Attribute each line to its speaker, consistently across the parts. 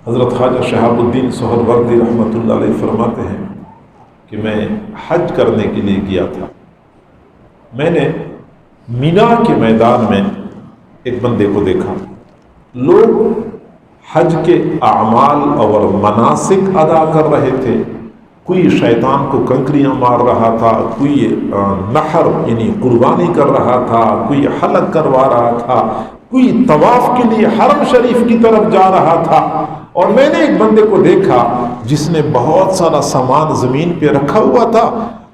Speaker 1: حضرت خواجہ شہاب الدین سہروردی رحمۃ اللہ علیہ فرماتے ہیں کہ میں حج کرنے کے لیے گیا تھا. میں نے مینا کے میدان میں ایک بندے کو دیکھا. لوگ حج کے اعمال اور مناسک ادا کر رہے تھے. کوئی شیطان کو کنکریاں مار رہا تھا، کوئی نحر یعنی قربانی کر رہا تھا، کوئی حلق کروا رہا تھا، کوئی طواف کے لیے حرم شریف کی طرف جا رہا تھا. اور میں نے ایک بندے کو دیکھا جس نے بہت سارا سامان زمین پہ رکھا ہوا تھا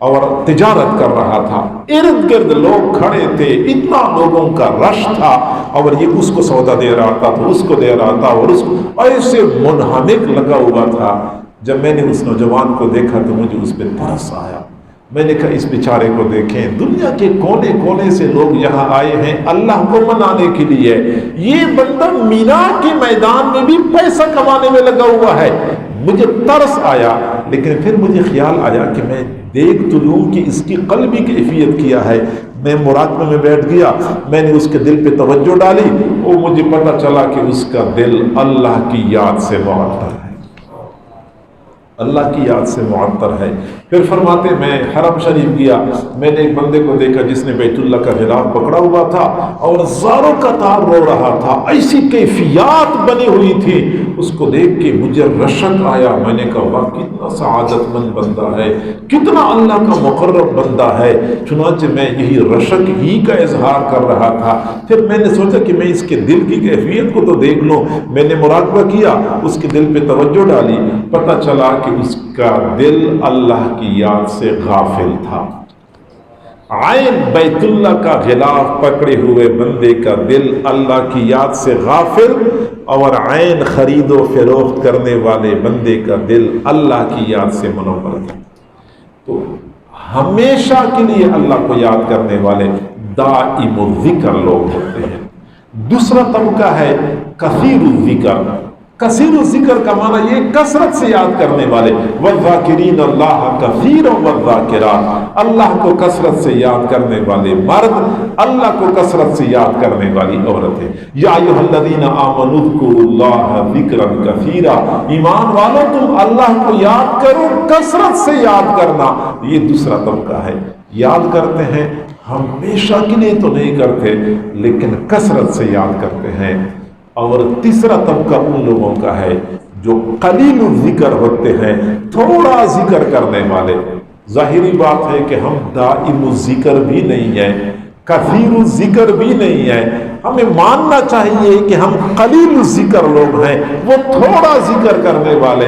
Speaker 1: اور تجارت کر رہا تھا. ارد گرد لوگ کھڑے تھے، اتنا لوگوں کا رش تھا، اور یہ اس کو سودا دے رہا تھا تو اس کو دے رہا تھا، اور اس کو ایسے منہمک لگا ہوا تھا. جب میں نے اس نوجوان کو دیکھا تو مجھے اس پہ ترس آیا. میں نے کہا اس بیچارے کو دیکھیں، دنیا کے کونے کونے سے لوگ یہاں آئے ہیں اللہ کو منانے کے لیے. یہ بندہ مینا کے میدان میں بھی پیسہ کمانے میں لگا ہوا ہے. مجھے ترس آیا، لیکن پھر مجھے خیال آیا کہ میں دیکھ تو لوں کہ اس کی قلبی کیفیت کیا ہے. میں مراقبے میں بیٹھ گیا، میں نے اس کے دل پہ توجہ ڈالی، اور مجھے پتہ چلا کہ اس کا دل اللہ کی یاد سے معطر ہے، اللہ کی یاد سے معطر ہے. پھر فرماتے میں حرم شریف گیا. میں نے ایک بندے کو دیکھا جس نے بیت اللہ کا غلاف پکڑا ہوا تھا اور زاروں کا تار رو رہا تھا. ایسی کیفیات بنی ہوئی تھی. اس کو دیکھ کے مجھے رشک آیا. میں نے کہا واہ کتنا سعادت مند بندہ ہے، کتنا اللہ کا مقرب بندہ ہے. چنانچہ میں یہی رشک ہی کا اظہار کر رہا تھا. پھر میں نے سوچا کہ میں اس کے دل کی کیفیت کو تو دیکھ لوں. میں نے مراقبہ کیا، اس کے دل پہ توجہ ڈالی. پتہ چلا کہ اس کا دل اللہ کی یاد سے غافل تھا. عین بیت اللہ کا غلاف پکڑے ہوئے بندے کا دل اللہ کی یاد سے غافل، اور عین خرید و فروخت کرنے والے بندے کا دل اللہ کی یاد سے منور تھا. تو ہمیشہ کے لیے اللہ کو یاد کرنے والے دائم الذکر لوگ ہوتے ہیں. دوسرا طبقہ ہے کثیر الذکر. کثیر الذکر کا معنی یہ کثرت سے یاد کرنے والے. والذاکرین اللہ کثیرا والذاکرات، اللہ کو کثرت سے یاد کرنے والے مرد، اللہ کو کثرت سے یاد کرنے والی عورتیں. یا ایھا الذین آمنوا اذکروا اللہ ذکرا کثیرا، ایمان والو تم اللہ کو یاد کرو، کثرت سے یاد کرنا. یہ دوسرا طبقہ ہے. یاد کرتے ہیں، ہمیشہ کے لیے تو نہیں کرتے لیکن کثرت سے یاد کرتے ہیں. اور تیسرا طبقہ ان لوگوں کا ہے جو قلیل الذکر ہوتے ہیں، تھوڑا ذکر کرنے والے. ظاہری بات ہے کہ ہم دائم الذکر بھی نہیں ہیں، کثیر الذکر بھی نہیں ہیں. ہمیں ماننا چاہیے کہ ہم قلیل الذکر لوگ ہیں، وہ تھوڑا ذکر کرنے والے.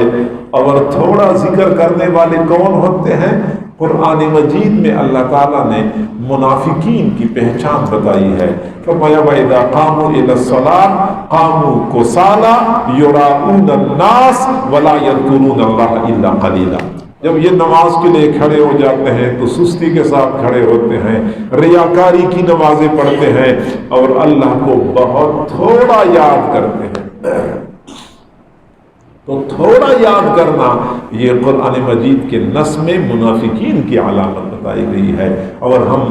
Speaker 1: اور تھوڑا ذکر کرنے والے کون ہوتے ہیں؟ قرآن مجید میں اللہ تعالیٰ نے منافقین کی پہچان بتائی ہے. فرمایا وَإِذَا قَامُوا إِلَى الصَّلَاةِ قَامُوا كُسَالَىٰ يُرَاءُونَ النَّاسَ وَلَا يَذْكُرُونَ اللَّهَ إِلَّا قَلِيلًا. جب یہ نماز کے لیے کھڑے ہو جاتے ہیں تو سستی کے ساتھ کھڑے ہوتے ہیں، ریاکاری کی نمازیں پڑھتے ہیں اور اللہ کو بہت تھوڑا یاد کرتے ہیں. تو تھوڑا یاد کرنا یہ قرآن مجید کے نص میں منافقین کی علامت بتائی گئی ہے. اور ہم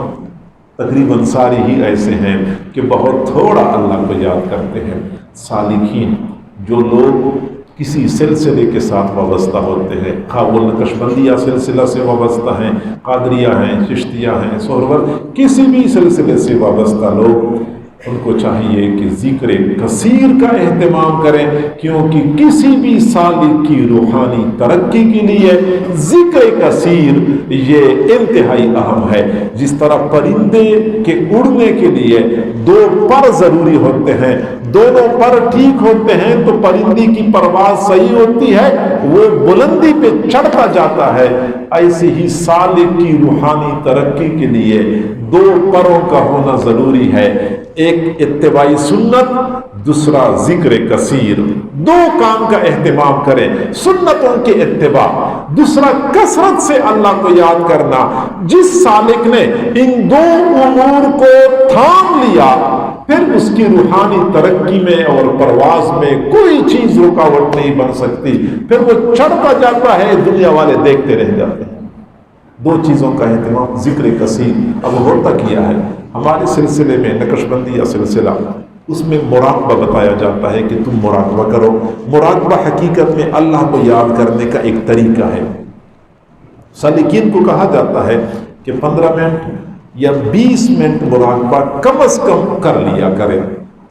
Speaker 1: تقریباً سارے ہی ایسے ہیں کہ بہت تھوڑا اللہ کو یاد کرتے ہیں. سالکین، جو لوگ کسی سلسلے کے ساتھ وابستہ ہوتے ہیں، خواہ وہ نقشبندیہ سلسلہ سے وابستہ ہیں، قادریہ ہیں، چشتیہ ہیں، سہرور، کسی بھی سلسلے سے وابستہ لوگ، ان کو چاہیے کہ ذکر کثیر کا اہتمام کریں، کیونکہ کسی بھی سالک کی روحانی ترقی کے لیے ذکر کثیر یہ انتہائی اہم ہے. جس طرح پرندے کے اڑنے کے لیے دو پر ضروری ہوتے ہیں، دونوں پر ٹھیک ہوتے ہیں تو پرندے کی پرواز صحیح ہوتی ہے، وہ بلندی پہ چڑھتا جاتا ہے. ایسے ہی سالک کی روحانی ترقی کے لیے دو پروں کا ہونا ضروری ہے، ایک اتباعی سنت، دوسرا ذکر کثیر. دو کام کا اہتمام کریں، سنتوں کے اتباع، دوسرا کثرت سے اللہ کو یاد کرنا. جس سالک نے ان دو امور کو تھام لیا پھر اس کی روحانی ترقی میں اور پرواز میں کوئی چیز رکاوٹ نہیں بن سکتی. پھر وہ چڑھتا جاتا ہے، دنیا والے دیکھتے رہ جاتے ہیں. دو چیزوں کا اہتمام ذکر کثیر. اب ہوتا کیا ہے ہمارے سلسلے میں، نقشبندیہ سلسلہ، اس میں مراقبہ بتایا جاتا ہے کہ تم مراقبہ کرو۔ مراقبہ حقیقت میں اللہ کو یاد کرنے کا ایک طریقہ ہے۔ سالکین کو کہا جاتا ہے کہ 15 منٹ یا 20 منٹ مراقبہ کم از کم کر لیا کریں۔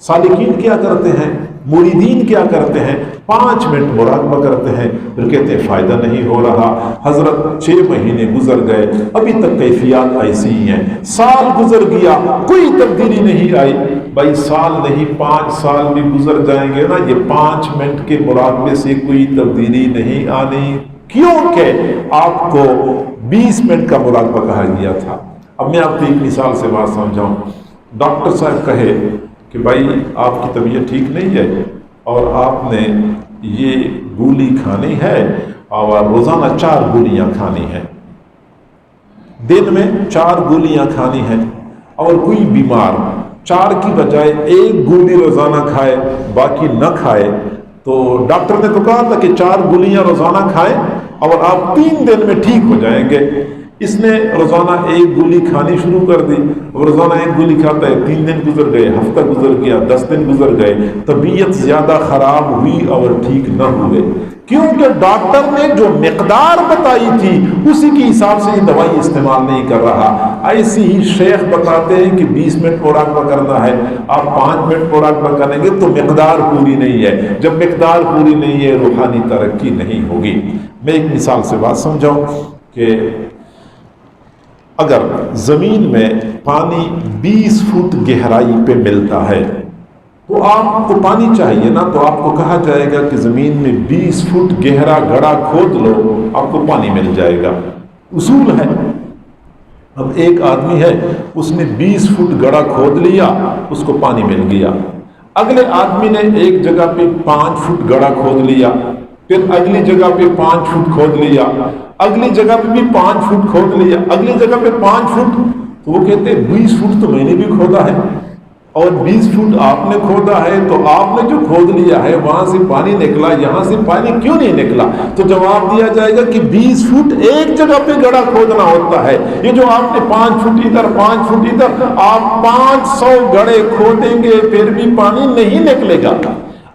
Speaker 1: سالکین کیا کرتے ہیں، مریدین کیا کرتے ہیں، 5 منٹ مراقبہ کرتے ہیں، پھر کہتے ہیں فائدہ نہیں ہو رہا، حضرت 6 مہینے گزر گئے ابھی تک کیفیات ایسی ہی ہیں، سال گزر گیا کوئی تبدیلی نہیں آئی۔ بھائی سال نہیں 5 سال بھی گزر جائیں گے نا، یہ 5 منٹ کے مراقبے سے کوئی تبدیلی نہیں آنی، کیونکہ آپ کو 20 منٹ کا مراقبہ کہا گیا تھا۔ اب میں آپ کو ایک مثال سے بات سمجھاؤں۔ ڈاکٹر صاحب کہے کہ بھائی آپ کی طبیعت ٹھیک نہیں ہے اور آپ نے یہ گولی کھانی ہے اور روزانہ 4 گولیاں کھانی ہیں، دن میں 4 گولیاں کھانی ہیں، اور کوئی بیمار 4 کی بجائے 1 گولی روزانہ کھائے باقی نہ کھائے، تو ڈاکٹر نے تو کہا تھا کہ 4 گولیاں روزانہ کھائیں اور آپ 3 دن میں ٹھیک ہو جائیں گے۔ اس نے روزانہ 1 گولی کھانی شروع کر دی، روزانہ 1 گولی کھاتا ہے، 3 دن گزر گئے، ہفتہ گزر گیا، 10 دن گزر گئے، طبیعت زیادہ خراب ہوئی اور ٹھیک نہ ہوئے، کیونکہ ڈاکٹر نے جو مقدار بتائی تھی اسی کے حساب سے یہ دوائی استعمال نہیں کر رہا۔ ایسی ہی شیخ بتاتے ہیں کہ 20 منٹ مراقبہ کرنا ہے، آپ 5 منٹ مراقبہ کریں گے تو مقدار پوری نہیں ہے، جب مقدار پوری نہیں ہے روحانی ترقی نہیں ہوگی۔ میں ایک مثال سے بات سمجھاؤں کہ اگر زمین میں پانی 20 فٹ گہرائی پہ ملتا ہے تو آپ کو پانی چاہیے نا، تو آپ کو کہا جائے گا کہ زمین میں 20 فٹ گہرا گڑھا کھود لو، آپ کو پانی مل جائے گا، اصول ہے۔ اب ایک آدمی ہے، اس نے 20 فٹ گڑھا کھود لیا، اس کو پانی مل گیا۔ اگلے آدمی نے ایک جگہ پہ 5 فٹ گڑھا کھود لیا، پھر اگلی جگہ پہ 5 فٹ کھود لیا، اگلی جگہ پہ بھی 5 فٹ کھود لیا، اگلی جگہ پہ 5 فٹ، تو وہ کہتے ہیں 20 فٹ تو میں نے بھی کھودا ہے اور 20 فٹ آپ نے کھودا ہے، تو آپ نے جو کھود لیا ہے وہاں سے پانی نکلا، یہاں سے پانی کیوں نہیں نکلا؟ تو جواب دیا جائے گا کہ 20 فٹ ایک جگہ پہ گڑھا کھودنا ہوتا ہے، یہ جو آپ نے 5 فٹ ادھر 5 فٹ ادھر، آپ 500 گڑھے کھودیں گے پھر بھی پانی نہیں نکلے گا۔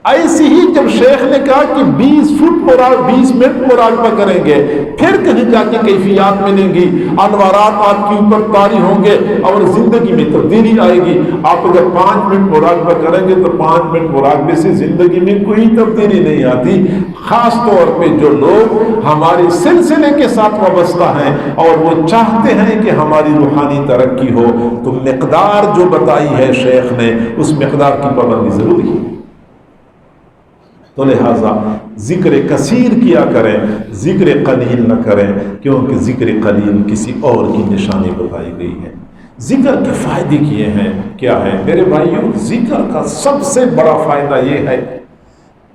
Speaker 1: ایسی ہی جب شیخ نے کہا کہ 20 منٹ مراقبہ کریں گے پھر کہیں جا کے کیفیات ملیں گی، انوارات آپ کے اوپر طاری ہوں گے اور زندگی میں تبدیلی آئے گی۔ آپ اگر 5 منٹ مراقبہ کریں گے تو 5 منٹ مراقبے سے زندگی میں کوئی تبدیلی نہیں آتی، خاص طور پہ جو لوگ ہمارے سلسلے کے ساتھ وابستہ ہیں اور وہ چاہتے ہیں کہ ہماری روحانی ترقی ہو، تو مقدار جو بتائی ہے شیخ نے اس مقدار کی پابندی ضروری ہے۔ تو لہٰذا ذکر کثیر کیا کریں، ذکر قلیل نہ کریں، کیونکہ ذکر قلیل کسی اور کی نشانی بتائی گئی ہے۔ ذکر کے فائدے کیے ہیں، کیا ہے میرے بھائیوں؟ ذکر کا سب سے بڑا فائدہ یہ ہے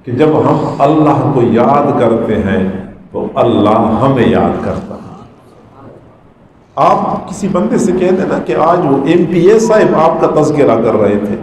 Speaker 1: کہ جب ہم اللہ کو یاد کرتے ہیں تو اللہ ہمیں یاد کرتا ہے۔ آپ کسی بندے سے کہہ دیں نا کہ آج وہ MPA صاحب آپ کا تذکرہ کر رہے تھے،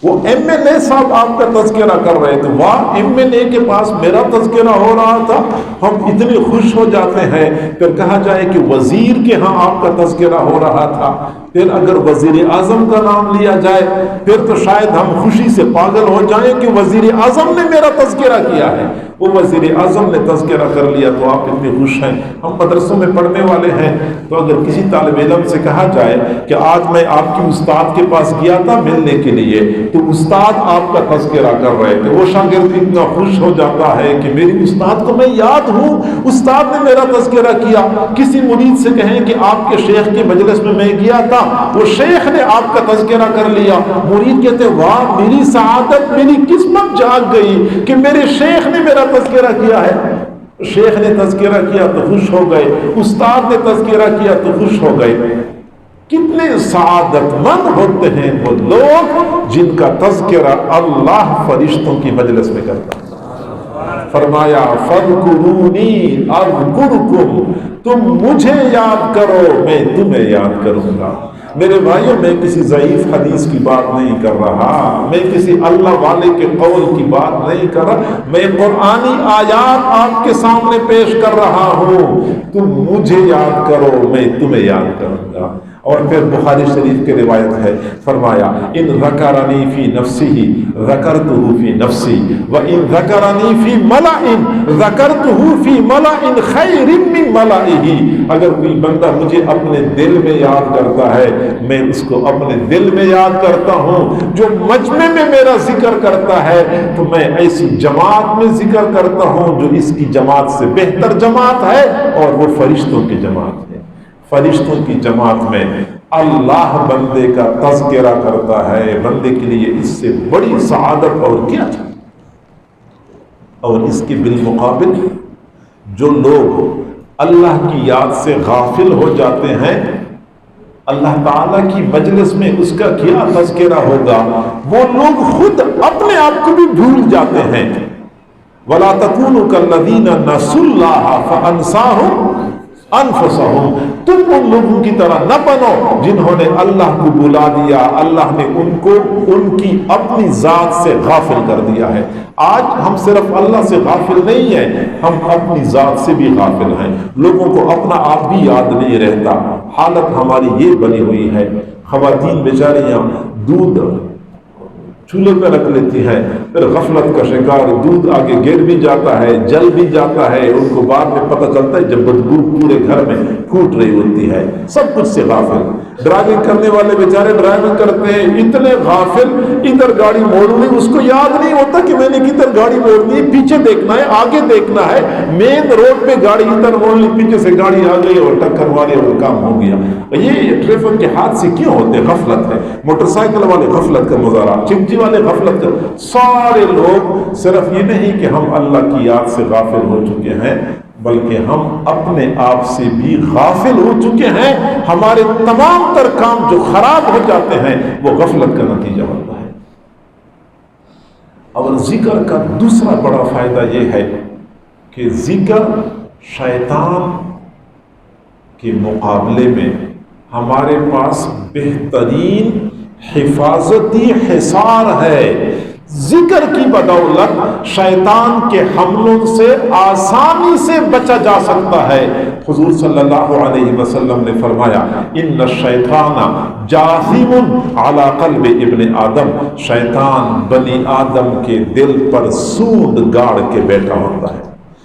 Speaker 1: وہ MLA صاحب آپ کا تذکرہ کر رہے تھے، واہ MLA کے پاس میرا تذکرہ ہو رہا تھا، ہم اتنے خوش ہو جاتے ہیں۔ پھر کہا جائے کہ وزیر کے ہاں آپ کا تذکرہ ہو رہا تھا، پھر اگر وزیر اعظم کا نام لیا جائے پھر تو شاید ہم خوشی سے پاگل ہو جائیں کہ وزیر اعظم نے میرا تذکرہ کیا ہے۔ وہ وزیر اعظم نے تذکرہ کر لیا تو آپ اتنے خوش ہیں۔ ہم مدرسوں میں پڑھنے والے ہیں، تو اگر کسی طالب علم سے کہا جائے کہ آج میں آپ کی استاد کے پاس گیا تھا ملنے کے لیے، تو استاد آپ کا تذکرہ کر رہے تھے، وہ شاگرد اتنا خوش ہو جاتا ہے کہ میری استاد کو میں یاد ہوں، استاد نے میرا تذکرہ کیا۔ کسی مرید سے کہیں کہ آپ کے شیخ کے مجلس میں میں گیا تھا، وہ شیخ نے آپ کا تذکرہ کر لیا، مرید کہتے واہ میری سعادت، میری قسمت جاگ گئی کہ میرے شیخ نے میرا تذکرہ کیا ہے۔ شیخ نے تذکرہ کیا تو خوش ہو گئے، استاد نے تذکرہ کیا تو خوش ہو گئے۔ کتنے سعادت مند ہوتے ہیں وہ لوگ جن کا تذکرہ اللہ فرشتوں کی مجلس میں کرتا ہے۔ فرمایا فَاذْكُرُونِي أَذْكُرْكُمْ، تم مجھے یاد کرو میں تمہیں یاد کروں گا۔ میرے بھائیوں میں کسی ضعیف حدیث کی بات نہیں کر رہا، میں کسی اللہ والے کے قول کی بات نہیں کر رہا، میں قرآنی آیات آپ کے سامنے پیش کر رہا ہوں۔ تم مجھے یاد کرو میں تمہیں یاد کروں گا۔ اور پھر بخاری شریف کی روایت ہے، فرمایا ان ذکرنی فی نفسی ذکرتہ فی نفسی و ان ذکرنی فی ملأ ذکرتہ فی ملأ خیر من ملئہ۔ اگر کوئی بندہ مجھے اپنے دل میں یاد کرتا ہے، میں اس کو اپنے دل میں یاد کرتا ہوں۔ جو مجمع میں میرا ذکر کرتا ہے تو میں ایسی جماعت میں ذکر کرتا ہوں جو اس کی جماعت سے بہتر جماعت ہے، اور وہ فرشتوں کی جماعت ہے۔ فرشتوں کی جماعت میں اللہ بندے کا تذکرہ کرتا ہے، بندے کے لیے اس سے بڑی سعادت اور کیا چاہیے۔ اور اس کے بالمقابل جو لوگ اللہ کی یاد سے غافل ہو جاتے ہیں، اللہ تعالیٰ کی مجلس میں اس کا کیا تذکرہ ہوگا، وہ لوگ خود اپنے آپ کو بھی بھول جاتے ہیں۔ وَلَا تَكُونُوا كَالَّذِينَ نَسُوا اللَّهَ فَأَنسَاهُمْ انفسهم، تم ان لوگوں کی طرح نہ بنو جنہوں نے اللہ کو بلا دیا، اللہ نے ان کو ان کی اپنی ذات سے غافل کر دیا ہے۔ آج ہم صرف اللہ سے غافل نہیں ہیں، ہم اپنی ذات سے بھی غافل ہیں۔ لوگوں کو اپنا آپ بھی یاد نہیں رہتا۔ حالت ہماری یہ بنی ہوئی ہے، خواتین بیچاریاں دودھ چولہے پہ رکھ لیتی ہے، پھر غفلت کا شکار، دودھ آگے گر بھی جاتا ہے، جل بھی جاتا ہے، ان کو بعد میں پتہ چلتا ہے جب بدبو پورے گھر میں پھوٹ رہی ہوتی ہے۔ سب کچھ سے غافل۔ ڈرائیونگ کرنے والے بیچارے ڈرائیونگ کرتے ہیں اتنے غافل، ادھر گاڑی موڑنی اس کو یاد نہیں ہوتا کہ میں نے کدھر گاڑی موڑنی ہے، پیچھے دیکھنا ہے، آگے دیکھنا ہے، مین روڈ پہ گاڑی ادھر موڑ لی، پیچھے سے گاڑی آ گئی اور ٹکر ماری اور کام ہو گیا۔ یہ ٹریفک کے حادثے کیوں ہوتے ہیں؟ غفلت ہے۔ موٹر سائیکل والے غفلت کا مظاہرہ، چمچی والے غفلت کا، سارے لوگ صرف یہ نہیں کہ ہم اللہ کی یاد سے غافل ہو چکے ہیں، بلکہ ہم اپنے آپ سے بھی غافل ہو چکے ہیں۔ ہمارے تمام تر کام جو خراب ہو جاتے ہیں وہ غفلت کا نتیجہ ہوتا ہے۔ اور ذکر کا دوسرا بڑا فائدہ یہ ہے کہ ذکر شیطان کے مقابلے میں ہمارے پاس بہترین حفاظتی حصار ہے۔ ذکر کی بدولت شیطان کے حملوں سے آسانی سے بچا جا سکتا ہے۔ حضور صلی اللہ علیہ وسلم نے فرمایا ان الشیطان جاثم علی قلب ابن آدم، شیطان بنی آدم کے دل پر سود گاڑ کے بیٹھا ہوتا ہے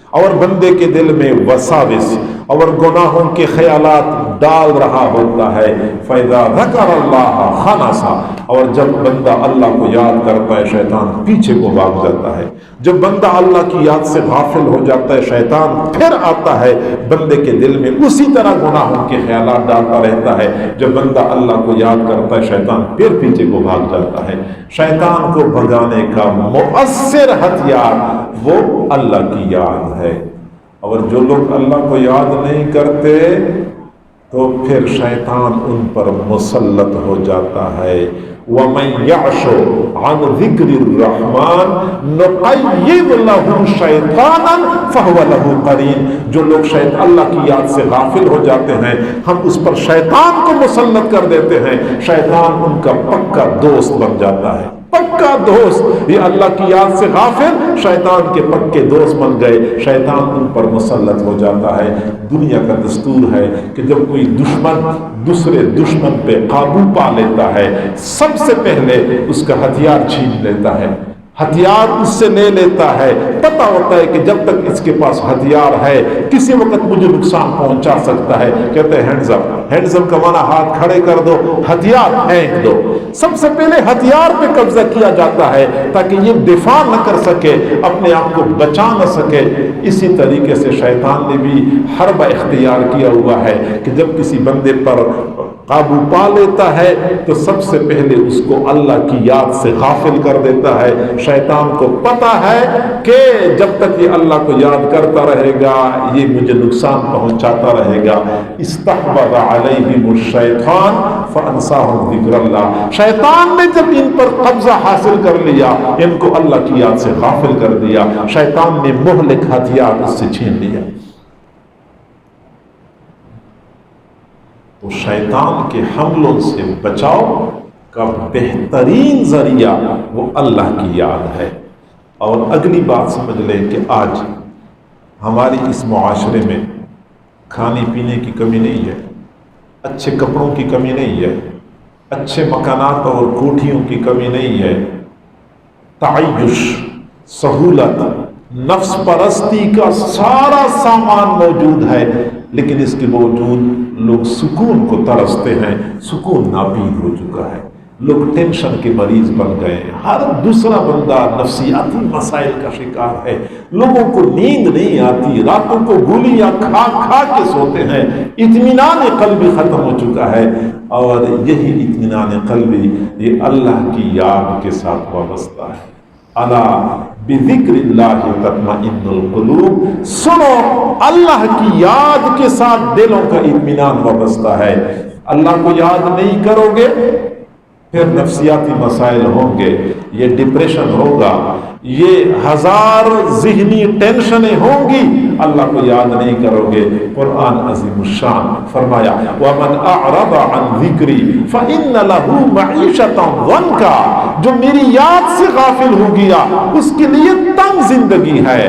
Speaker 1: اور بندے کے دل میں وساوس اور گناہوں کے خیالات ڈال رہا ہوتا ہے۔ فَإِذَا ذَكَرَ اللَّهَ خَنَسَ، اور جب بندہ اللہ کو یاد کرتا ہے شیطان پیچھے کو بھاگ جاتا ہے۔ جب بندہ اللہ کی یاد سے غافل ہو جاتا ہے شیطان پھر آتا ہے بندے کے دل میں، اسی طرح گناہوں کے خیالات ڈالتا رہتا ہے۔ جب بندہ اللہ کو یاد کرتا ہے شیطان پھر پیچھے کو بھاگ جاتا ہے۔ شیطان کو بھگانے کا مؤثر ہتھیار وہ اللہ کی یاد ہے۔ اور جو لوگ اللہ کو یاد نہیں کرتے تو پھر شیطان ان پر مسلط ہو جاتا ہے۔ وَمَنْ يَعْشُ عَنْ ذِكْرِ الرَّحْمَنِ نُقَيِّضْ لَهُ شَيْطَانًا فَهُوَ لَهُ قَرِينٌ، جو لوگ اللہ کی یاد سے غافل ہو جاتے ہیں ہم اس پر شیطان کو مسلط کر دیتے ہیں، شیطان ان کا پکا دوست بن جاتا ہے۔ پکا دوست، یہ اللہ کی یاد سے غافل شیطان کے پکے دوست بن گئے، شیطان ان پر مسلط ہو جاتا ہے۔ دنیا کا دستور ہے کہ جب کوئی دشمن دوسرے دشمن پہ قابو پا لیتا ہے سب سے پہلے اس کا ہتھیار چھین لیتا ہے، ہتھیار اس سے لے لیتا ہے۔ پتہ ہوتا ہے کہ جب تک اس کے پاس ہتھیار ہے کسی وقت مجھے نقصان پہنچا سکتا ہے، کہتے ہیں ہینڈز اپ۔ ہینڈز اپ کا معنی ہاتھ کھڑے کر دو، ہتھیار پھینک دو۔ سب سے پہلے ہتھیار پہ قبضہ کیا جاتا ہے تاکہ یہ دفاع نہ کر سکے، اپنے آپ کو بچا نہ سکے۔ اسی طریقے سے شیطان نے بھی حرب اختیار کیا ہوا ہے کہ جب کسی بندے پر قابو پا لیتا ہے تو سب سے پہلے اس کو اللہ کی یاد سے غافل کر دیتا ہے۔ شیطان کو پتہ ہے کہ جب تک یہ اللہ کو یاد کرتا رہے گا یہ مجھے نقصان پہنچاتا رہے گا۔ استحوذ علیہم الشیطان فانساہم ذکر اللہ، شیطان نے جب ان پر قبضہ حاصل کر لیا، ان کو اللہ کی یاد سے غافل کر دیا، شیطان نے مہلک ہتھیار اس سے چھین لیا۔ تو شیطان کے حملوں سے بچاؤ کا بہترین ذریعہ وہ اللہ کی یاد ہے۔ اور اگلی بات سمجھ لیں کہ آج ہماری اس معاشرے میں کھانے پینے کی کمی نہیں ہے، اچھے کپڑوں کی کمی نہیں ہے، اچھے مکانات اور کوٹھیوں کی کمی نہیں ہے، تعیش، سہولت، نفس پرستی کا سارا سامان موجود ہے، لیکن اس کے باوجود لوگ سکون کو ترستے ہیں، سکون ناپید ہو چکا ہے، لوگ ٹینشن کے مریض بن گئے ہیں، ہر دوسرا بندہ نفسیاتی مسائل کا شکار ہے، لوگوں کو نیند نہیں آتی، راتوں کو گولیاں کھا کھا کے سوتے ہیں، اطمینان قلبی ختم ہو چکا ہے، اور یہی اطمینان قلبی یہ اللہ کی یاد کے ساتھ وابستہ ہے۔ الا بذکر اللہ تطمئن القلوب، سنو اللہ کی یاد کے ساتھ دلوں کا اطمینان وابستہ ہے۔ اللہ کو یاد نہیں کرو گے پھر نفسیاتی مسائل ہوں گے، یہ ڈپریشن ہوگا، یہ ہزار ذہنی ٹینشنیں ہوں گی، اللہ کو یاد نہیں کرو گے۔ قرآن عظیم الشان فرمایا وَمَنْ أَعْرَضَ عَنْ ذِكْرِي فَإِنَّ لَهُ مَعِيشَةً ضَنْكَا، جو میری یاد سے غافل ہو گیا اس کے لیے تنگ زندگی ہے۔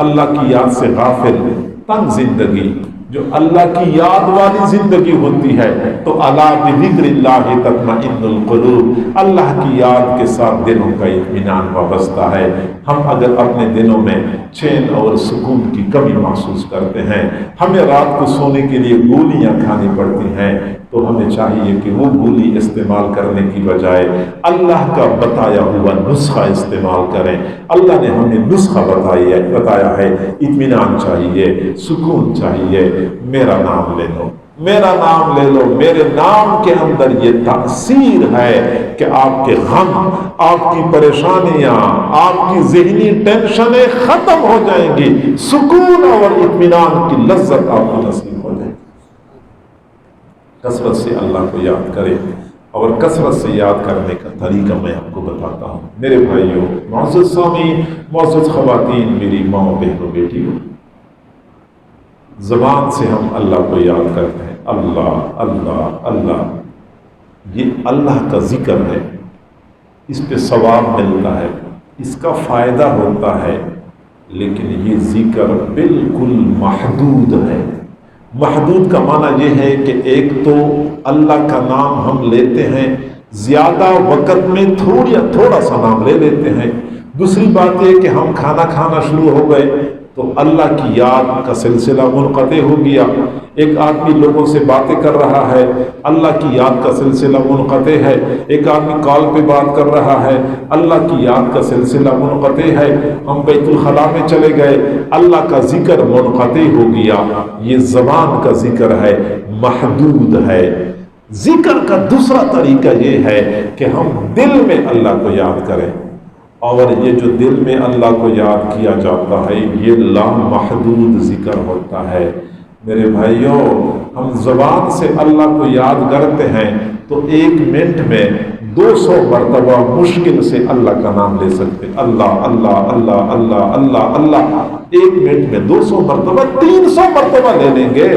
Speaker 1: اللہ کی یاد سے غافل تنگ زندگی، جو اللہ کی یاد والی زندگی ہوتی ہے تو الا بذکر اللہ تطمئن القلوب، اللہ کی یاد کے ساتھ دلوں کا اطمینان وابستہ ہے۔ ہم اگر اپنے دلوں میں چین اور سکون کی کمی محسوس کرتے ہیں، ہمیں رات کو سونے کے لیے گولیاں کھانی پڑتی ہیں، تو ہمیں چاہیے کہ وہ گولی استعمال کرنے کی بجائے اللہ کا بتایا ہوا نسخہ استعمال کریں۔ اللہ نے ہمیں نسخہ بتایا ہے، اطمینان چاہیے، سکون چاہیے، میرا نام لے لو، میرا نام لے لو، میرے نام کے اندر یہ تاثیر ہے کہ آپ کے غم، آپ کی پریشانیاں، آپ کی ذہنی ٹینشنیں ختم ہو جائیں گی، سکون اور اطمینان کی لذت آپ کو نصیب ہو جائے گی۔ کثرت سے اللہ کو یاد کریں، اور کثرت سے یاد کرنے کا طریقہ میں آپ کو بتاتا ہوں۔ میرے بھائیوں، معزز سامعین، معزز خواتین، میری ماں، بہنوں، بیٹیوں، زبان سے ہم اللہ کو یاد کرتے ہیں، اللہ اللہ اللہ، یہ اللہ کا ذکر ہے، اس پہ ثواب ملتا ہے، اس کا فائدہ ہوتا ہے، لیکن یہ ذکر بالکل محدود ہے۔ محدود کا معنی یہ ہے کہ ایک تو اللہ کا نام ہم لیتے ہیں، زیادہ وقت میں تھوڑا سا نام لے لیتے ہیں۔ دوسری بات یہ کہ ہم کھانا کھانا شروع ہو گئے تو اللہ کی یاد کا سلسلہ منقطع ہو گیا۔ ایک آدمی لوگوں سے باتیں کر رہا ہے، اللہ کی یاد کا سلسلہ منقطع ہے۔ ایک آدمی کال پہ بات کر رہا ہے، اللہ کی یاد کا سلسلہ منقطع ہے۔ ہم بیت الخلاء میں چلے گئے، اللہ کا ذکر منقطع ہو گیا۔ یہ زبان کا ذکر ہے، محدود ہے۔ ذکر کا دوسرا طریقہ یہ ہے کہ ہم دل میں اللہ کو یاد کریں، اور یہ جو دل میں اللہ کو یاد کیا جاتا ہے یہ لامحدود ذکر ہوتا ہے۔ میرے بھائیوں، ہم زبان سے اللہ کو یاد کرتے ہیں تو 1 منٹ میں 200 مرتبہ مشکل سے اللہ کا نام لے سکتے، اللہ اللہ اللہ اللہ اللہ اللہ، 1 منٹ میں 200 مرتبہ 300 مرتبہ لے لیں گے۔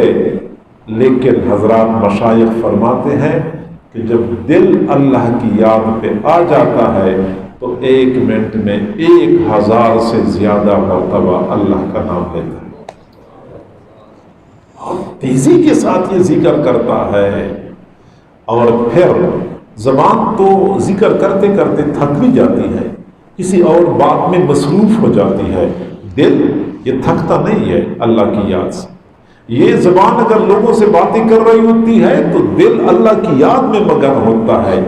Speaker 1: لیکن حضرات مشائخ فرماتے ہیں کہ جب دل اللہ کی یاد پہ آ جاتا ہے تو 1 منٹ میں 1000 سے زیادہ مرتبہ اللہ کا نام لیتا ہے، اور تیزی کے ساتھ یہ ذکر کرتا ہے۔ اور پھر زبان تو ذکر کرتے کرتے تھک بھی جاتی ہے، کسی اور بات میں مصروف ہو جاتی ہے، دل یہ تھکتا نہیں ہے اللہ کی یاد سے۔ یہ زبان اگر لوگوں سے باتیں کر رہی ہوتی ہے تو دل اللہ کی یاد میں مگن ہوتا ہے۔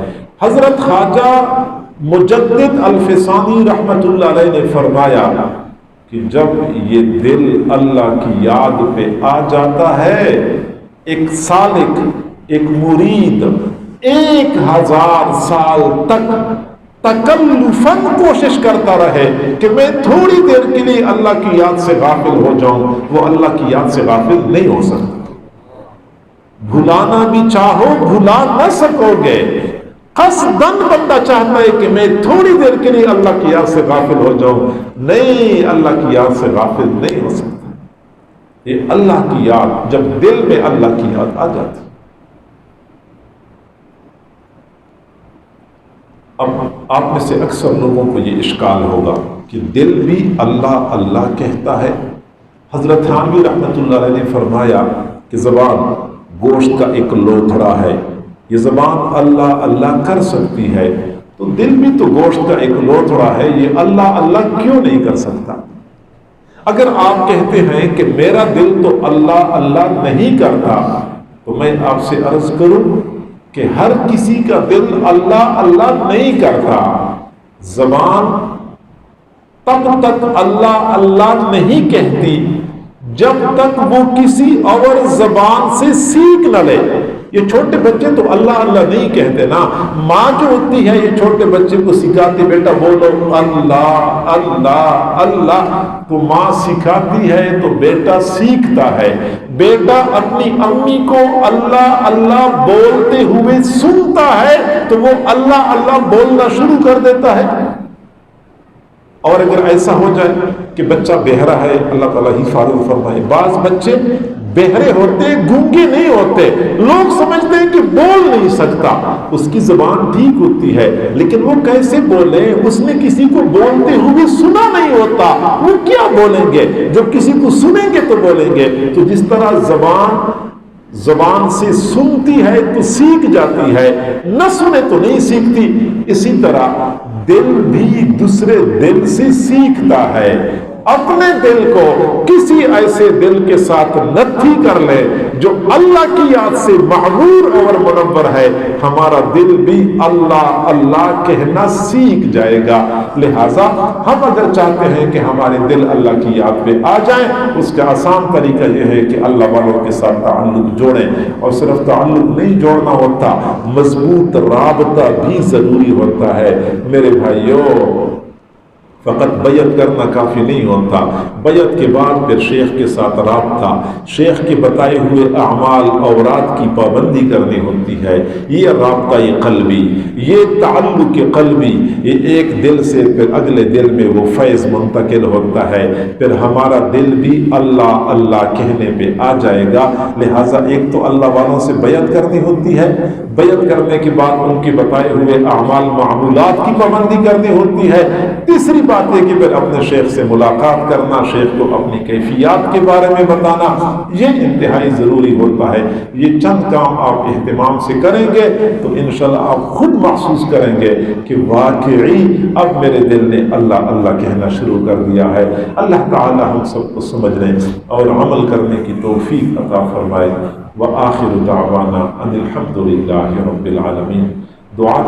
Speaker 1: حضرت خواجہ مجدد الفسانی رحمت اللہ علیہ نے فرمایا کہ جب یہ دل اللہ کی یاد پہ آ جاتا ہے، ایک سالک، ایک مرید 1000 سال تک تکلفاً کوشش کرتا رہے کہ میں تھوڑی دیر کے لیے اللہ کی یاد سے غافل ہو جاؤں، وہ اللہ کی یاد سے غافل نہیں ہو سکتا۔ بھلانا بھی چاہو بھلا نہ سکو گے۔ قصداً بندہ چاہتا ہے کہ میں تھوڑی دیر کے لیے اللہ کی یاد سے غافل ہو جاؤں، نہیں، اللہ کی یاد سے غافل نہیں ہو سکتا۔ یہ اللہ کی یاد، جب دل میں اللہ کی یاد آ جاتی، اب آپ میں سے اکثر لوگوں کو یہ اشکال ہوگا کہ دل بھی اللہ اللہ کہتا ہے۔ حضرت تھانوی رحمت اللہ علیہ نے فرمایا کہ زبان گوشت کا ایک لوتھڑا ہے، یہ زبان اللہ اللہ کر سکتی ہے، تو دل بھی تو گوشت کا ایک لوتھڑا ہے، یہ اللہ اللہ کیوں نہیں کر سکتا؟ اگر آپ کہتے ہیں کہ میرا دل تو اللہ اللہ نہیں کرتا، تو میں آپ سے عرض کروں کہ ہر کسی کا دل اللہ اللہ نہیں کرتا۔ زبان تب تک اللہ اللہ نہیں کہتی جب تک وہ کسی اور زبان سے سیکھ نہ لے۔ یہ چھوٹے بچے تو اللہ اللہ نہیں کہتے نا، ماں جو ہوتی ہے یہ چھوٹے بچے کو سکھاتی، بیٹا بولو اللہ اللہ اللہ، تو ماں سکھاتی ہے تو بیٹا سیکھتا ہے۔ بیٹا اپنی امی کو اللہ اللہ بولتے ہوئے سنتا ہے تو وہ اللہ اللہ بولنا شروع کر دیتا ہے۔ اور اگر ایسا ہو جائے کہ بچہ بہرا ہے، اللہ تعالیٰ حفاظت فرمائے، بعض بچے بہرے ہوتے گونگے نہیں ہوتے، لوگ سمجھتے ہیں کہ بول نہیں سکتا، اس کی زبان ٹھیک ہوتی ہے لیکن وہ کیسے بولے؟ اس نے کسی کو بولتے ہوئے سنا نہیں ہوتا، وہ کیا بولیں گے؟ جب کسی کو سنیں گے تو بولیں گے۔ تو جس طرح زبان سے سنتی ہے تو سیکھ جاتی ہے، نہ سنے تو نہیں سیکھتی، اسی طرح دل بھی دوسرے دل سے سیکھتا ہے۔ اپنے دل کو کسی ایسے دل کے ساتھ نتھی کر لے جو اللہ کی یاد سے معمور اور منور ہے، ہمارا دل بھی اللہ اللہ کہنا سیکھ جائے گا۔ لہٰذا ہم اگر چاہتے ہیں کہ ہمارے دل اللہ کی یاد پہ آ جائیں، اس کا آسان طریقہ یہ ہے کہ اللہ والوں کے ساتھ تعلق جوڑیں، اور صرف تعلق نہیں جوڑنا ہوتا، مضبوط رابطہ بھی ضروری ہوتا ہے۔ میرے بھائیوں، فقط بیعت کرنا کافی نہیں ہوتا، بیعت کے بعد پھر شیخ کے ساتھ رابطہ، شیخ کے بتائے ہوئے اعمال اورات کی پابندی کرنی ہوتی ہے۔ یہ رابطہ قلبی، یہ تعلق قلبی، یہ ایک دل سے پھر اگلے دل میں وہ فیض منتقل ہوتا ہے، پھر ہمارا دل بھی اللہ اللہ کہنے پہ آ جائے گا۔ لہٰذا ایک تو اللہ والوں سے بیعت کرنی ہوتی ہے، بیعت کرنے کے بعد ان کے بتائے ہوئے اعمال معمولات کی پابندی کرنی ہوتی ہے۔ تیسری بات ہے کہ پھر اپنے شیخ سے ملاقات کرنا، شیخ کو اپنی کیفیات کے بارے میں بتانا، یہ انتہائی ضروری ہوتا ہے۔ یہ چند کام آپ اہتمام سے کریں گے تو انشاءاللہ آپ خود محسوس کریں گے کہ واقعی اب میرے دل نے اللہ اللہ کہنا شروع کر دیا ہے۔ اللہ تعالی ہم سب کو سمجھنے اور عمل کرنے کی توفیق عطا فرمائے۔ وآخر دعوانا ان الحمد للہ رب العالمین۔ دعا